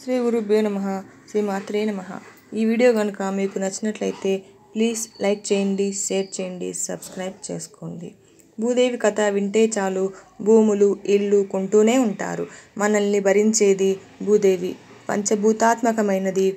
శ్రీ గురుభ్యో నమః. శ్రీ మాత్రే నమః. ఈ వీడియో కనుక మీకు నచ్చినట్లయితే ప్లీజ్ లైక్ చేయండి, షేర్ చేయండి, సబ్స్క్రైబ్ చేసుకోండి. భూదేవి కథ వింటే చాలు భూములు ఇల్లు కొంటూనే ఉంటారు. మనల్ని భరించేది భూదేవి, పంచభూతాత్మకమైనది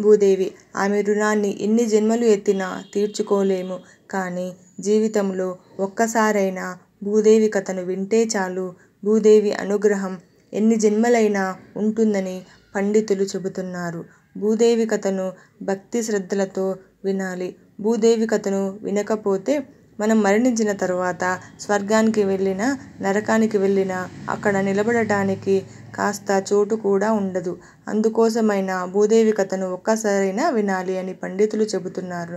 భూదేవి. ఆమె రుణాన్ని ఎన్ని జన్మలు ఎత్తినా తీర్చుకోలేము. కానీ జీవితంలో ఒక్కసారైనా భూదేవి కథను వింటే చాలు. భూదేవి అనుగ్రహం ఎన్ని జన్మలైనా ఉంటుందని పండితులు చెబుతున్నారు. భూదేవి కథను భక్తి శ్రద్ధలతో వినాలి. భూదేవి కథను వినకపోతే మనం మరణించిన తరువాత స్వర్గానికి వెళ్ళినా నరకానికి వెళ్ళినా అక్కడ నిలబడటానికి కాస్త చోటు కూడా ఉండదు. అందుకోసమైనా భూదేవి కథను ఒక్కసారైనా వినాలి అని పండితులు చెబుతున్నారు.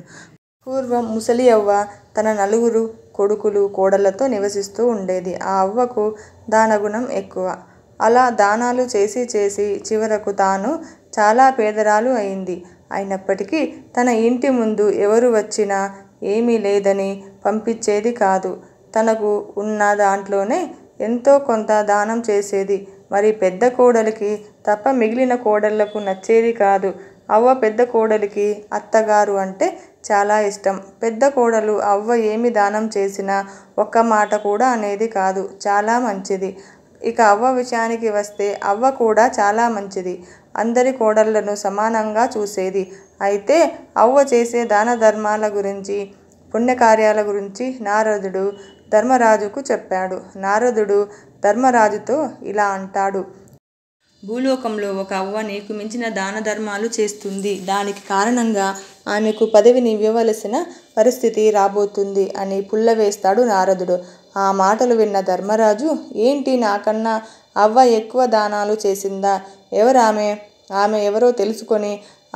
పూర్వం ముసలి అవ్వ తన 4 కొడుకులు కోడళ్లతో నివసిస్తూ ఉండేది. ఆ అవ్వకు దానగుణం ఎక్కువ. అలా దానాలు చేసి చేసి చివరకు తాను చాలా పేదరాలు అయింది. అయినప్పటికీ తన ఇంటి ముందు ఎవరు వచ్చినా ఏమీ లేదని పంపించేది కాదు. తనకు ఉన్న దాంట్లోనే ఎంతో కొంత దానం చేసేది. మరి పెద్ద కోడలికి తప్ప మిగిలిన కోడళ్లకు నచ్చేది కాదు. అవ్వ పెద్ద కోడలికి అత్తగారు అంటే చాలా ఇష్టం. పెద్ద కోడలు అవ్వ ఏమి దానం చేసినా ఒక్క మాట కూడా అనేది కాదు. చాలా మంచిది. ఇక అవ్వ విషయానికి వస్తే అవ్వ కూడా చాలా మంచిది. అందరి కోడళ్లను సమానంగా చూసేది. అయితే అవ్వ చేసే దాన ధర్మాల గురించి, పుణ్యకార్యాల గురించి నారదుడు ధర్మరాజుకు చెప్పాడు. నారదుడు ధర్మరాజుతో ఇలా అంటాడు. భూలోకంలో ఒక అవ్వ నీకు మించిన దాన ధర్మాలు చేస్తుంది. దానికి కారణంగా ఆమెకు పదవిని ఇవ్వవలసిన పరిస్థితి రాబోతుంది అని పుల్లవేస్తాడు నారదుడు. ఆ మాటలు విన్న ధర్మరాజు, ఏంటి నాకన్నా అవ్వ ఎక్కువ దానాలు చేసిందా? ఎవరామె? ఆమె ఎవరో తెలుసుకొని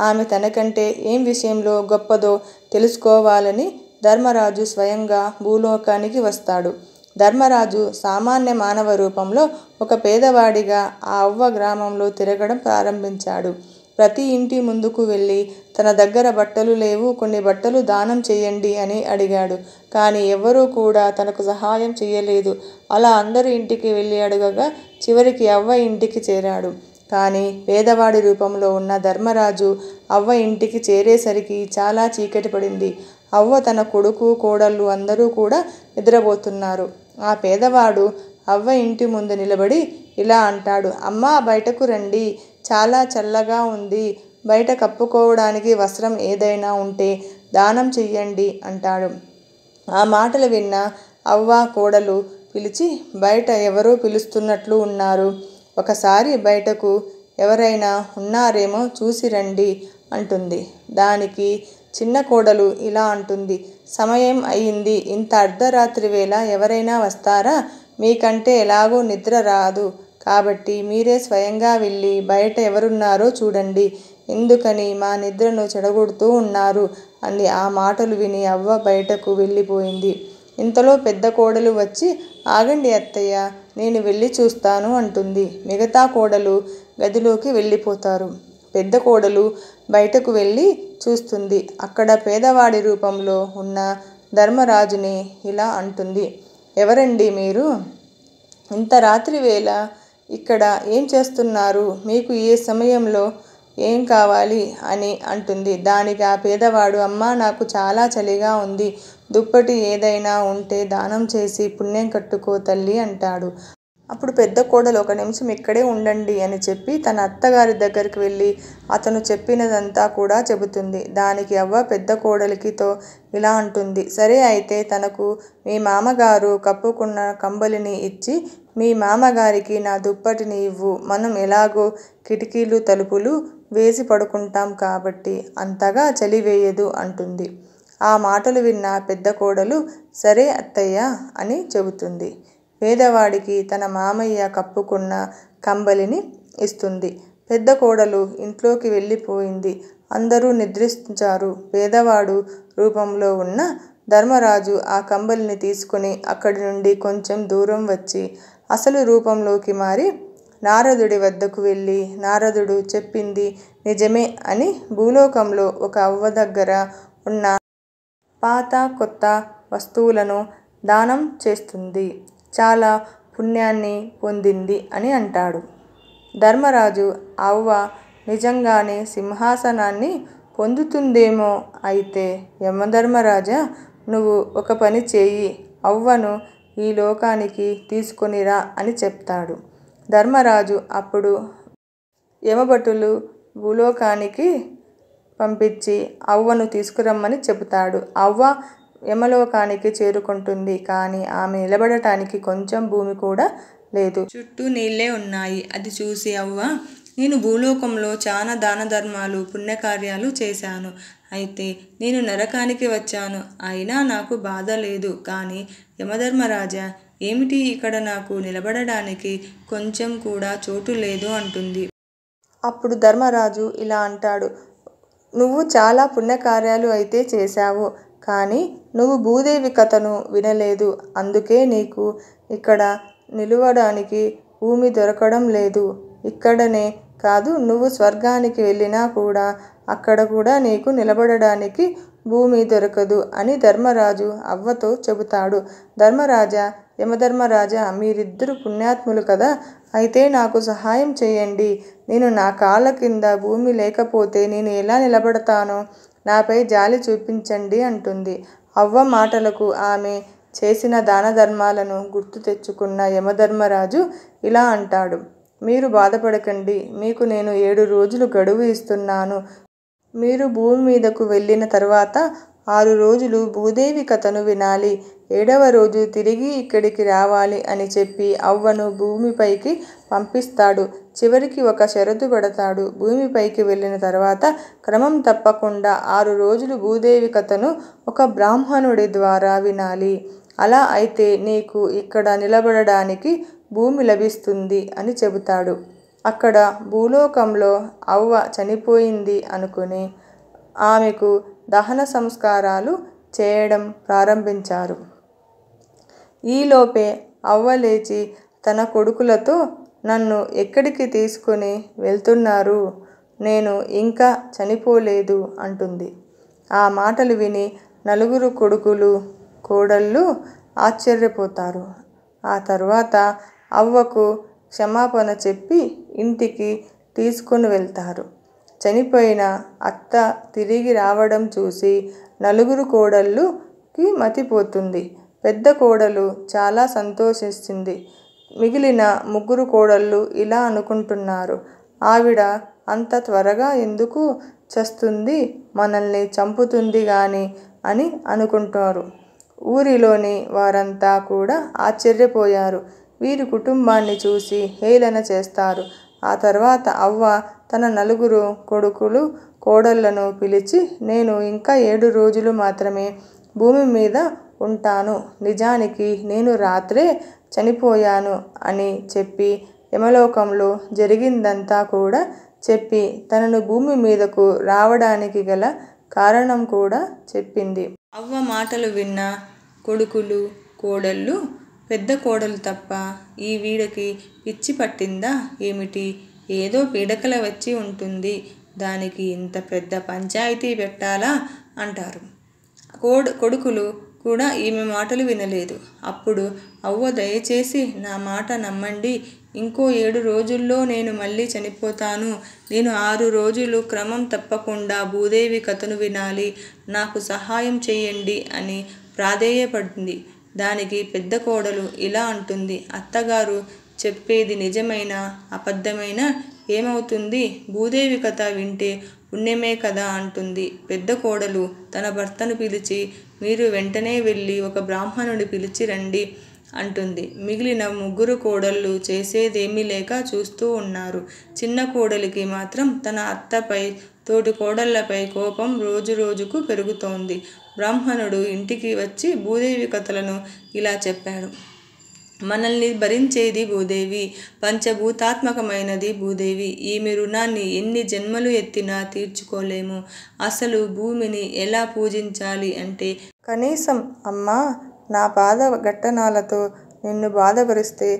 ఆమె తనకంటే ఏం విషయంలో గొప్పదో తెలుసుకోవాలని ధర్మరాజు స్వయంగా భూలోకానికి వస్తాడు. ధర్మరాజు సామాన్య మానవ రూపంలో ఒక పేదవాడిగా ఆ అవ్వ గ్రామంలో తిరగడం ప్రారంభించాడు. ప్రతి ఇంటి ముందుకు వెళ్ళి తన దగ్గర బట్టలు లేవు, కొన్ని బట్టలు దానం చేయండి అని అడిగాడు. కానీ ఎవ్వరూ కూడా తనకు సహాయం చేయలేదు. అలా అందరి ఇంటికి వెళ్ళి అడగగా చివరికి అవ్వ ఇంటికి చేరాడు. కానీ పేదవాడి రూపంలో ఉన్న ధర్మరాజు అవ్వ ఇంటికి చేరేసరికి చాలా చీకటి పడింది. అవ్వ తన కొడుకు కోడళ్ళు అందరూ కూడా నిద్రపోతున్నారు. ఆ పేదవాడు అవ్వ ఇంటి ముందు నిలబడి ఇలా అంటాడు. అమ్మా, బయటకు రండి, చాలా చల్లగా ఉంది. బయట కప్పుకోవడానికి వస్త్రం ఏదైనా ఉంటే దానం చెయ్యండి అంటాడు. ఆ మాటలు విన్న అవ్వ కోడలు పిలిచి, బయట ఎవరో పిలుస్తున్నట్లు ఉన్నారు. ఒకసారి బయటకు ఎవరైనా ఉన్నారేమో చూసి రండి అంటుంది. దానికి చిన్న కోడలు ఇలా అంటుంది. సమయం అయింది. ఇంత అర్ధరాత్రి వేళ ఎవరైనా వస్తారా? మీకంటే ఎలాగో నిద్ర రాదు కాబట్టి మీరే స్వయంగా వెళ్ళి బయట ఎవరున్నారో చూడండి. ఎందుకని మా నిద్రను చెడగొడుతూ ఉన్నారు అంది. ఆ మాటలు విని అవ్వ బయటకు వెళ్ళిపోయింది. ఇంతలో పెద్ద కోడలు వచ్చి, ఆగండి అత్తయ్య, నేను వెళ్ళి చూస్తాను అంటుంది. మిగతా కోడలు గదిలోకి వెళ్ళిపోతారు. పెద్ద కోడలు బయటకు వెళ్ళి చూస్తుంది. అక్కడ పేదవాడి రూపంలో ఉన్న ధర్మరాజుని ఇలా అంటుంది. ఎవరండి మీరు? ఇంత రాత్రి వేళ ఇక్కడ ఏం చేస్తున్నారు? మీకు ఈ సమయంలో ఏం కావాలి అని అంటుంది. దానికి ఆ పేదవాడు, అమ్మా, నాకు చాలా చలిగా ఉంది. దుప్పటి ఏదైనా ఉంటే దానం చేసి పుణ్యం కట్టుకో తల్లి అంటాడు. అప్పుడు పెద్ద కోడలు, ఒక నిమిషం ఇక్కడే ఉండండి అని చెప్పి తన అత్తగారి దగ్గరికి వెళ్ళి అతను చెప్పినదంతా కూడా చెబుతుంది. దానికి అవ్వ పెద్ద కోడలికితో ఇలా అంటుంది. సరే, అయితే తనకు మీ మామగారు కప్పుకున్న కంబలిని ఇచ్చి మీ మామగారికి నా దుప్పటిని ఇవ్వు. మనం ఎలాగో కిటికీలు తలుపులు వేసి పడుకుంటాం కాబట్టి అంతగా చలి వేయదు అంటుంది. ఆ మాటలు విన్న పెద్ద కోడలు సరే అత్తయ్య అని చెబుతుంది. పేదవాడికి తన మామయ్య కప్పుకున్న కంబలిని ఇస్తుంది. పెద్ద కోడలు ఇంట్లోకి వెళ్ళిపోయింది. అందరూ నిద్రించారు. పేదవాడు రూపంలో ఉన్న ధర్మరాజు ఆ కంబలిని తీసుకుని అక్కడి నుండి కొంచెం దూరం వచ్చి అసలు రూపంలోకి మారి నారదుడి వద్దకు వెళ్ళి, నారదుడు చెప్పింది నిజమే అని భూలోకంలో ఒక అవ్వ దగ్గర ఉన్న పాత కొత్త వస్తువులను దానం చేస్తుంది. చాలా పుణ్యాన్ని పొందింది అని అంటాడు. ధర్మరాజు అవ్వ నిజంగానే సింహాసనాన్ని పొందుతుందేమో. అయితే యమధర్మరాజా, నువ్వు ఒక పని చేయి, అవ్వను ఈ లోకానికి తీసుకొనిరా అని చెప్తాడు. ధర్మరాజు అప్పుడు యమభటులు భూలోకానికి పంపించి అవ్వను తీసుకురమ్మని చెబుతాడు. అవ్వ యమలోకానికి చేరుకుంటుంది. కానీ ఆమె నిలబడటానికి కొంచెం భూమి కూడా లేదు. చుట్టూ నీళ్ళే ఉన్నాయి. అది చూసి అవ్వ, నేను భూలోకంలో చాలా దాన ధర్మాలు పుణ్యకార్యాలు చేశాను. అయితే నేను నరకానికి వచ్చాను. అయినా నాకు బాధ లేదు. కానీ యమధర్మరాజా, ఏమిటి ఇక్కడ నాకు నిలబడడానికి కొంచెం కూడా చోటు లేదు అంటుంది. అప్పుడు ధర్మరాజు ఇలా అంటాడు, నువ్వు చాలా పుణ్యకార్యాలు అయితే చేశావు. కానీ నువ్వు భూదేవి కథను వినలేదు. అందుకే నీకు ఇక్కడ నిలవడానికి భూమి దొరకడం లేదు. ఇక్కడనే కాదు, నువ్వు స్వర్గానికి వెళ్ళినా కూడా అక్కడ కూడా నీకు నిలబడడానికి భూమి దొరకదు అని ధర్మరాజు అవ్వతో చెబుతాడు. యమధర్మరాజా, మీరిద్దరు పుణ్యాత్ములు కదా, అయితే నాకు సహాయం చేయండి. నేను నా కాళ్ళ కింద భూమి లేకపోతే నేను ఎలా నిలబడతానో నాపై జాలి చూపించండి అంటుంది. అవ్వ మాటలకు ఆమె చేసిన దాన ధర్మాలను గుర్తు తెచ్చుకున్న యమధర్మరాజు ఇలా అంటాడు, మీరు బాధపడకండి. మీకు నేను 7 రోజులు గడువు ఇస్తున్నాను. మీరు భూమి మీదకు వెళ్ళిన తర్వాత 6 రోజులు భూదేవి కథను వినాలి. 7వ రోజు తిరిగి ఇక్కడికి రావాలి అని చెప్పి అవ్వను భూమిపైకి పంపిస్తాడు. చివరికి ఒక షరతు పెడతాడు. భూమిపైకి వెళ్ళిన తర్వాత క్రమం తప్పకుండా 6 రోజులు భూదేవి కథను ఒక బ్రాహ్మణుడి ద్వారా వినాలి. అలా అయితే నీకు ఇక్కడ నిలబడడానికి భూమి లభిస్తుంది అని చెబుతాడు. అక్కడ భూలోకంలో అవ్వ చనిపోయింది అనుకుని ఆమెకు దహన సంస్కారాలు చేయడం ప్రారంభించారు. ఈలోపే అవ్వ లేచి తన కొడుకులతో, నన్ను ఎక్కడికి తీసుకుని వెళ్తున్నారు? నేను ఇంకా చనిపోలేదు అంటుంది. ఆ మాటలు విని 4 కొడుకులు కోడళ్ళు ఆశ్చర్యపోతారు. ఆ తర్వాత అవ్వకు క్షమాపణ చెప్పి ఇంటికి తీసుకుని వెళ్తారు. చనిపోయిన అత్త తిరిగి రావడం చూసి 4 కోడళ్ళకి మతిపోతుంది. పెద్ద కోడలు చాలా సంతోషిస్తుంది. మిగిలిన 3 కోడళ్ళు ఇలా అనుకుంటున్నారు, ఆవిడ అంత త్వరగా ఎందుకు చస్తుంది, మనల్ని చంపుతుంది గాని అని అనుకుంటారు. ఊరిలోని వారంతా కూడా ఆశ్చర్యపోయారు. వీరి కుటుంబాన్ని చూసి హేళన చేస్తారు. ఆ తర్వాత అవ్వ తన 4 కొడుకులు కోడళ్లను పిలిచి, నేను ఇంకా 7 రోజులు మాత్రమే భూమి మీద ఉంటాను. నిజానికి నేను రాత్రే చనిపోయాను అని చెప్పి యమలోకంలో జరిగిందంతా కూడా చెప్పి తనను భూమి మీదకు రావడానికి గల కారణం కూడా చెప్పింది. అవ్వ మాటలు విన్న కొడుకులు కోడళ్ళు, పెద్ద కోడలు తప్ప ఈ వీడికి పిచ్చి పట్టిందా ఏమిటి, ఏదో పీడకల వచ్చి ఉంటుంది, దానికి ఇంత పెద్ద పంచాయతీ పెట్టాలా అంటారు. కొడుకులు కూడా ఈమె మాటలు వినలేదు. అప్పుడు అవ్వ, దయచేసి నా మాట నమ్మండి. ఇంకో 7 రోజుల్లో నేను మళ్ళీ చనిపోతాను. నేను 6 రోజులు క్రమం తప్పకుండా భూదేవి కథను వినాలి. నాకు సహాయం చేయండి అని ప్రాధేయపడింది. దానికి పెద్ద కోడలు ఇలా అంటుంది, అత్తగారు చెప్పేది నిజమైనా అబద్ధమైనా ఏమవుతుంది, భూదేవి కథ వింటే పుణ్యమే కదా అంటుంది. పెద్ద కోడలు తన భర్తను పిలిచి, మీరు వెంటనే వెళ్ళి ఒక బ్రాహ్మణుడి పిలిచి రండి అంటుంది. మిగిలిన 3 కోడళ్ళు చేసేదేమీ లేక చూస్తూ ఉన్నారు. చిన్న కోడలికి మాత్రం తన అత్తపై తోటి కోడళ్లపై కోపం రోజు రోజుకు పెరుగుతోంది. బ్రాహ్మణుడు ఇంటికి వచ్చి భూదేవి కథలను ఇలా చెప్పాడు, మనల్ని భరించేది భూదేవి, పంచభూతాత్మకమైనది భూదేవి. ఈమె రుణాన్ని ఎన్ని జన్మలు ఎత్తినా తీర్చుకోలేము. అసలు భూమిని ఎలా పూజించాలి అంటే, కనీసం అమ్మా, నా పాద ఘట్టనాలతో నిన్ను బాధపరిస్తే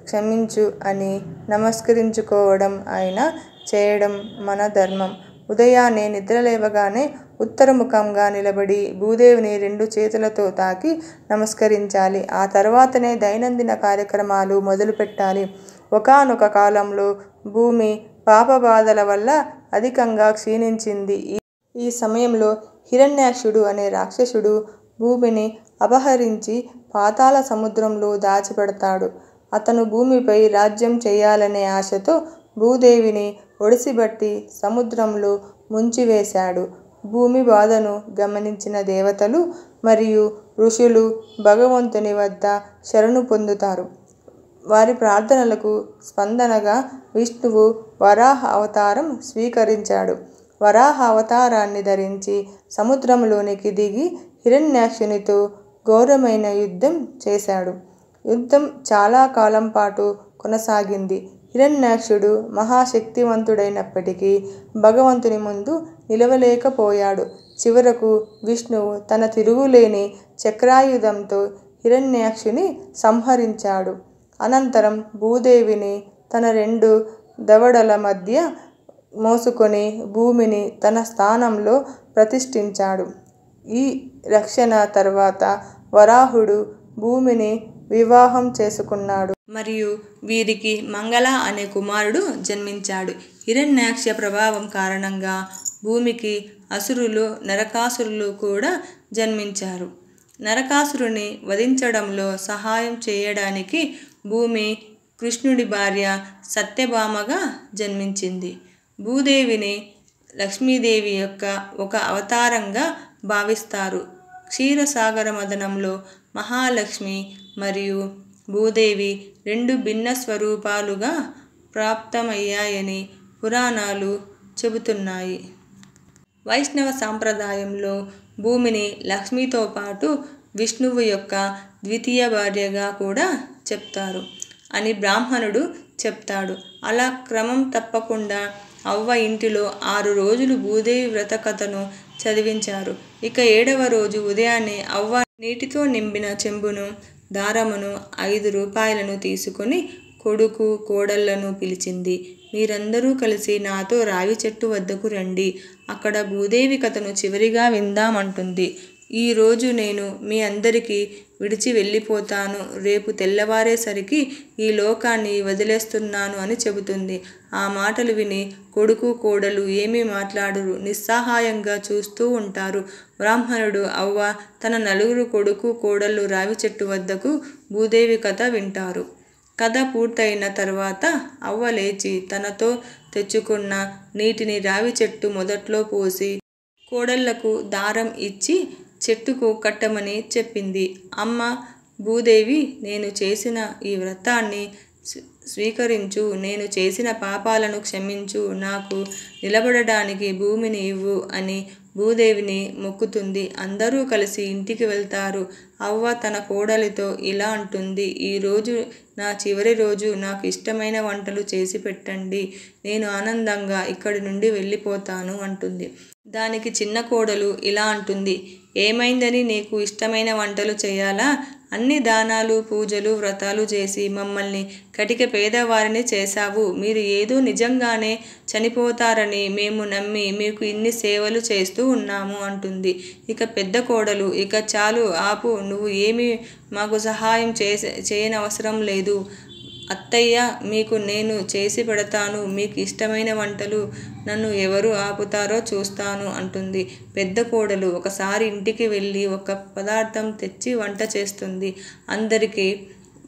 క్షమించు అని నమస్కరించుకోవడం అయినా చేయడం మన ధర్మం. ఉదయాన్నే నిద్రలేవగానే ఉత్తరముఖంగా నిలబడి భూదేవిని 2 చేతులతో తాకి నమస్కరించాలి. ఆ తర్వాతనే దైనందిన కార్యక్రమాలు మొదలుపెట్టాలి. ఒకానొక కాలంలో భూమి పాపబాధల వల్ల అధికంగా క్షీణించింది. ఈ సమయంలో హిరణ్యాక్షుడు అనే రాక్షసుడు భూమిని అపహరించి పాతాళ సముద్రంలో దాచిపెడతాడు. అతను భూమిపై రాజ్యం చేయాలనే ఆశతో భూదేవిని ఒడిసిబట్టి సముద్రంలో ముంచివేశాడు. భూమి బాధను గమనించిన దేవతలు మరియు ఋషులు భగవంతుని వద్ద శరణు పొందుతారు. వారి ప్రార్థనలకు స్పందనగా విష్ణువు వరాహ అవతారం స్వీకరించాడు. వరాహ అవతారాన్ని ధరించి సముద్రంలోనికి దిగి హిరణ్యాక్షునితో ఘోరమైన యుద్ధం చేశాడు. యుద్ధం చాలా కాలం పాటు కొనసాగింది. హిరణ్యాక్షుడు మహాశక్తివంతుడైనప్పటికీ భగవంతుని ముందు నిలవలేకపోయాడు. చివరకు విష్ణువు తన తిరుగులేని చక్రాయుధంతో హిరణ్యాక్షుని సంహరించాడు. అనంతరం భూదేవిని తన 2 దవడల మధ్య మోసుకొని భూమిని తన స్థానంలో ప్రతిష్ఠించాడు. ఈ రక్షణ తర్వాత వరాహుడు భూమిని వివాహం చేసుకున్నాడు మరియు వీరికి మంగళ అనే కుమారుడు జన్మించాడు. హిరణ్యాక్ష ప్రభావం కారణంగా భూమికి అసురులు, నరకాసురులు కూడా జన్మించారు. నరకాసురుని వధించడంలో సహాయం చేయడానికి భూమి కృష్ణుడి భార్య సత్యభామగా జన్మించింది. భూదేవిని లక్ష్మీదేవి యొక్క ఒక అవతారంగా భావిస్తారు. క్షీరసాగర మథనంలో మహాలక్ష్మి మరియు భూదేవి 2 భిన్న స్వరూపాలుగా ప్రాప్తమయ్యాయని పురాణాలు చెబుతున్నాయి. వైష్ణవ సాంప్రదాయంలో భూమిని లక్ష్మితో పాటు విష్ణువు యొక్క ద్వితీయ భార్యగా కూడా చెప్తారు అని బ్రాహ్మణుడు చెప్తాడు. అలా క్రమం తప్పకుండా అవ్వ ఇంటిలో 6 రోజులు భూదేవి వ్రత కథను చదివించారు. ఇక 7వ రోజు ఉదయాన్నే అవ్వ నీటితో నింపిన చెంబును, దారమును, 5 రూపాయలను తీసుకొని కొడుకు, కోడళ్లను పిలిచింది. మీరందరూ కలిసి నాతో రావి చెట్టు వద్దకు రండి. అక్కడ భూదేవి కథను చివరిగా విందామంటుంది. ఈ రోజు నేను మీ అందరికీ విడిచి వెళ్ళిపోతాను. రేపు తెల్లవారేసరికి ఈ లోకాన్ని వదిలేస్తున్నాను అని చెబుతుంది. ఆ మాటలు విని కొడుకు, కోడలు ఏమీ మాట్లాడరు. నిస్సహాయంగా చూస్తూ ఉంటారు. బ్రాహ్మణుడు, అవ్వ, తన 4 కొడుకు, కోడళ్ళు రావి చెట్టు వద్దకు భూదేవి కథ వింటారు. కథ పూర్తయిన తర్వాత అవ్వ లేచి తనతో తెచ్చుకున్న నీటిని రావి చెట్టు మొదట్లో పోసి కోడళ్లకు దారం ఇచ్చి చెట్టుకు కట్టమని చెప్పింది. అమ్మ భూదేవి, నేను చేసిన ఈ వ్రతాన్ని స్వీకరించు. నేను చేసిన పాపాలను క్షమించు. నాకు నిలబడడానికి భూమిని ఇవ్వు అని భూదేవిని మొక్కుతుంది. అందరూ కలిసి ఇంటికి వెళ్తారు. అవ్వ తన కోడలితో ఇలా అంటుంది. ఈరోజు నా చివరి రోజు. నాకు ఇష్టమైన వంటలు చేసి పెట్టండి. నేను ఆనందంగా ఇక్కడి నుండి వెళ్ళిపోతాను అంటుంది. దానికి చిన్న కోడలు ఇలా అంటుంది. ఏమైందని నీకు ఇష్టమైన వంటలు చేయాలా? అన్ని దానాలు, పూజలు, వ్రతాలు చేసి మమ్మల్ని కటిక పేదవారిని చేశావు. మీరు ఏదో నిజంగానే చనిపోతారని మేము నమ్మి మీకు ఇన్ని సేవలు చేస్తూ ఉన్నాము అంటుంది. ఇక పెద్ద కోడలు, ఇక చాలు ఆపు. నువ్వు ఏమీ మాకు సహాయం చేయనవసరం లేదు. అత్తయ్య, మీకు నేను చేసి పెడతాను. మీకు ఇష్టమైన వంటలు. నన్ను ఎవరు ఆపుతారో చూస్తాను అంటుంది. పెద్ద కోడలు ఒకసారి ఇంటికి వెళ్ళి ఒక పదార్థం తెచ్చి వంట చేస్తుంది. అందరికీ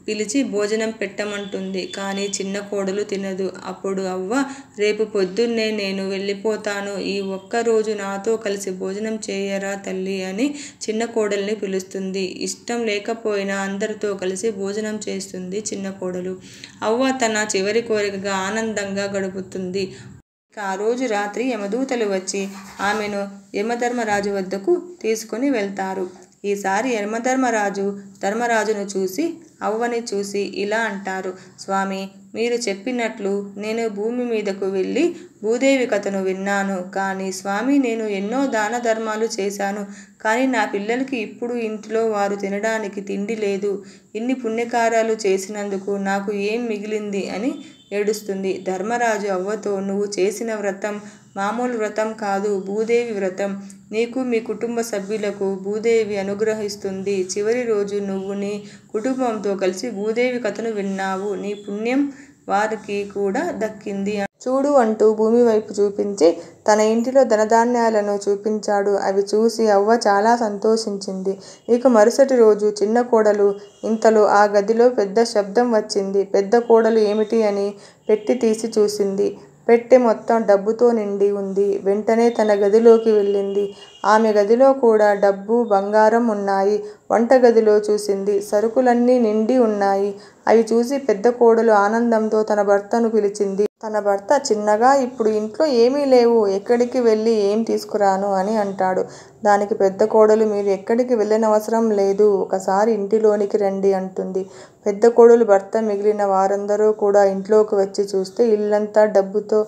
పిలిచి భోజనం పెట్టమంటుంది. కానీ చిన్న కోడలు తినదు. అప్పుడు అవ్వ, రేపు పొద్దున్నే నేను వెళ్ళిపోతాను. ఈ ఒక్క రోజు నాతో కలిసి భోజనం చేయరా తల్లి అని చిన్న కోడల్ని పిలుస్తుంది. ఇష్టం లేకపోయినా అందరితో కలిసి భోజనం చేస్తుంది చిన్న కోడలు. అవ్వ తన చివరి కోరికగా ఆనందంగా గడుపుతుంది. ఆ రోజు రాత్రి యమదూతలు వచ్చి ఆమెను యమధర్మరాజు వద్దకు తీసుకుని వెళ్తారు. ఈసారి యమధర్మరాజు ధర్మరాజును చూసి అవ్వని చూసి ఇలా అంటారు. స్వామి, మీరు చెప్పినట్లు నేను భూమి మీదకు వెళ్ళి భూదేవి కథను విన్నాను. కానీ స్వామి, నేను ఎన్నో దాన ధర్మాలు చేశాను. కానీ నా పిల్లలకి ఇప్పుడు ఇంట్లో వారు తినడానికి తిండి లేదు. ఇన్ని పుణ్యకార్యాలు చేసినందుకు నాకు ఏం మిగిలింది అని ఏడుస్తుంది. ధర్మరాజు అవ్వతో, నువ్వు చేసిన వ్రతం మామూలు వ్రతం కాదు, భూదేవి వ్రతం. నీకు మీ కుటుంబ సభ్యులకు భూదేవి అనుగ్రహిస్తుంది. చివరి రోజు నువ్వు నీ కుటుంబంతో కలిసి భూదేవి కథను విన్నావు. నీ పుణ్యం వారికి కూడా దక్కింది. చూడు అంటూ భూమి వైపు చూపించి తన ఇంటిలో ధనధాన్యాలను చూపించాడు. అవి చూసి అవ్వ చాలా సంతోషించింది. ఇక మరుసటి రోజు చిన్న కోడలు ఇంతలో ఆ గదిలో పెద్ద శబ్దం వచ్చింది. పెద్ద కోడలు ఏమిటి అని పెట్టి తీసి చూసింది. పెట్టె మొత్తం డబ్బుతో నిండి ఉంది. వెంటనే తన గదిలోకి వెళ్ళింది. ఆమె గదిలో కూడా డబ్బు, బంగారం ఉన్నాయి. వంటగదిలో చూసింది. సరుకులన్నీ నిండి ఉన్నాయి. అవి చూసి పెద్ద కోడలు ఆనందంతో తన భర్తను పిలిచింది. తన భర్త చిన్నగా, ఇప్పుడు ఇంట్లో ఏమీ లేవు, ఎక్కడికి వెళ్ళి ఏం తీసుకురాను అని అంటాడు. దానికి పెద్ద కోడలు, మీరు ఎక్కడికి వెళ్ళనవసరం లేదు, ఒకసారి ఇంటిలోనికి రండి అంటుంది. పెద్ద కోడలు భర్త మిగిలిన వారందరూ కూడా ఇంట్లోకి వచ్చి చూస్తే ఇల్లంతా డబ్బుతో,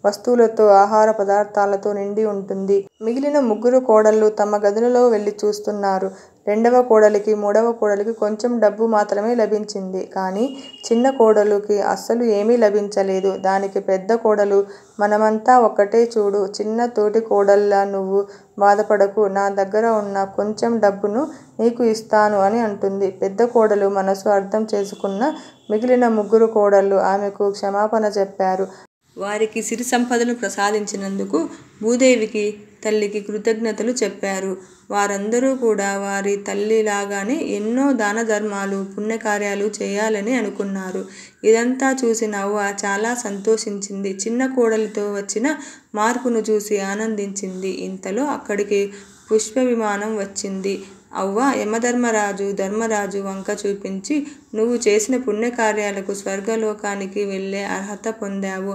వస్తువులతో, ఆహార పదార్థాలతో నిండి ఉంటుంది. మిగిలిన ముగ్గురు కోడళ్ళు తమ గదులలో వెళ్ళి చూస్తున్నారు. రెండవ కోడలికి, మూడవ కోడలికి కొంచెం డబ్బు మాత్రమే లభించింది. కానీ చిన్న కోడలుకి అస్సలు ఏమీ లభించలేదు. దానికి పెద్ద కోడలు, మనమంతా ఒక్కటే చూడు, చిన్న తోటి కోడల్లా నువ్వు బాధపడకు, నా దగ్గర ఉన్న కొంచెం డబ్బును నీకు ఇస్తాను అని అంటుంది. పెద్ద కోడలు మనసు అర్థం చేసుకున్న మిగిలిన ముగ్గురు కోడళ్ళు ఆమెకు క్షమాపణ చెప్పారు. వారికి సిరి సంపదను ప్రసాదించినందుకు భూదేవికి తల్లికి కృతజ్ఞతలు చెప్పారు. వారందరూ కూడా వారి తల్లిలాగానే ఎన్నో దాన ధర్మాలు, పుణ్యకార్యాలు చేయాలని అనుకున్నారు. ఇదంతా చూసిన అవ్వ చాలా సంతోషించింది. చిన్న కోడలితో వచ్చిన మార్పును చూసి ఆనందించింది. ఇంతలో అక్కడికి పుష్ప విమానం వచ్చింది. అవ్వ యమధర్మరాజు, ధర్మరాజు వంక చూపించి, నువ్వు చేసిన పుణ్యకార్యాలకు స్వర్గలోకానికి వెళ్ళే అర్హత పొందావు,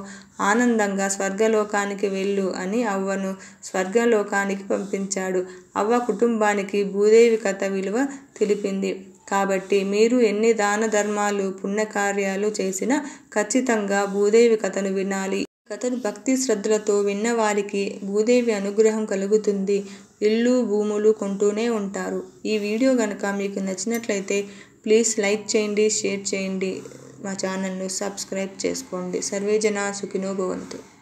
ఆనందంగా స్వర్గలోకానికి వెళ్ళు అని అవ్వను స్వర్గలోకానికి పంపించాడు. అవ్వ కుటుంబానికి భూదేవి కథ విలువ తెలిపింది. కాబట్టి మీరు ఎన్ని దాన ధర్మాలు, పుణ్యకార్యాలు చేసినా ఖచ్చితంగా భూదేవి కథను వినాలి. కథను భక్తి శ్రద్ధలతో విన్నవారికి భూదేవి అనుగ్రహం కలుగుతుంది. ఇల్లు, భూములు కొంటూనే ఉంటారు. ఈ వీడియో కనుక మీకు నచ్చినట్లయితే ప్లీజ్ లైక్ చేయండి, షేర్ చేయండి, మా ఛానల్ను సబ్స్క్రైబ్ చేసుకోండి. సర్వే జనా సుఖినో భవంతు.